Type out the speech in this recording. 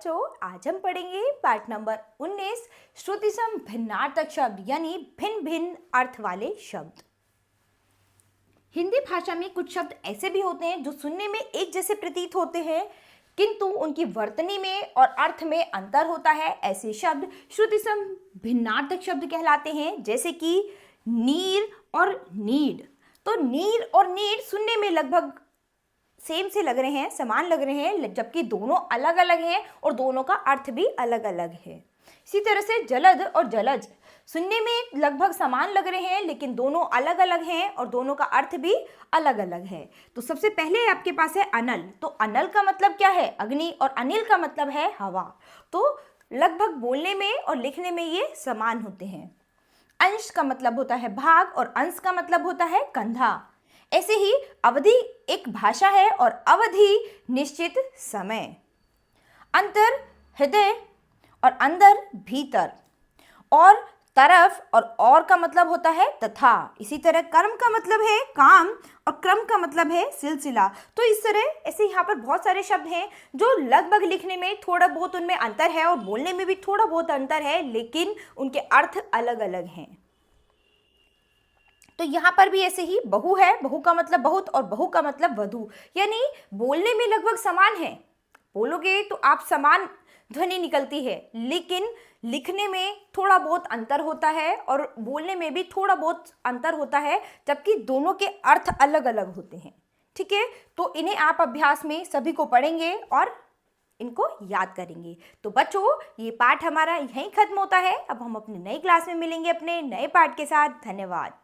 बच्चों, आज हम पढ़ेंगे पाठ नंबर 19 श्रुतिसम भिन्नार्थक शब्द यानी भिन्न भिन्न अर्थ वाले शब्द। हिंदी भाषा में कुछ शब्द ऐसे भी होते हैं जो सुनने में एक जैसे प्रतीत होते हैं किंतु उनकी वर्तनी में और अर्थ में अंतर होता है। ऐसे शब्द श्रुतिसम भिन्नार्थक शब्द कहलाते हैं, जैसे कि नीर और नीड। तो नीर और नीड सुनने में लगभग सेम से लग रहे हैं, समान लग रहे हैं, जबकि दोनों अलग अलग हैं और दोनों का अर्थ भी अलग अलग है। इसी तरह से जलद और जलज सुनने में लगभग समान लग रहे हैं, लेकिन दोनों अलग अलग हैं और दोनों का अर्थ भी अलग अलग है। तो सबसे पहले आपके पास है अनल। तो अनल का मतलब क्या है? अग्नि, और अनिल का मतलब है हवा। तो लगभग बोलने में और लिखने में ये समान होते हैं। अंश का मतलब होता है भाग और अंश का मतलब होता है कंधा। ऐसे ही अवधि एक भाषा है और अवधि निश्चित समय। अंतर हृदय और अंदर भीतर, और तरफ और का मतलब होता है तथा। इसी तरह कर्म का मतलब है काम और क्रम का मतलब है सिलसिला। तो इस तरह ऐसे यहाँ पर बहुत सारे शब्द हैं जो लगभग लिखने में थोड़ा बहुत उनमें अंतर है और बोलने में भी थोड़ा बहुत अंतर है, लेकिन उनके अर्थ अलग अलग हैं। तो यहाँ पर भी ऐसे ही बहु है, बहु का मतलब बहुत और बहु का मतलब वधु, यानी बोलने में लगभग समान है। बोलोगे तो आप समान ध्वनि निकलती है, लेकिन लिखने में थोड़ा बहुत अंतर होता है और बोलने में भी थोड़ा बहुत अंतर होता है, जबकि दोनों के अर्थ अलग अलग होते हैं। ठीक है, तो इन्हें आप अभ्यास में सभी को पढ़ेंगे और इनको याद करेंगे। तो बच्चों, ये पाठ हमारा यहीं खत्म होता है। अब हम अपनी नई क्लास में मिलेंगे अपने नए पाठ के साथ। धन्यवाद।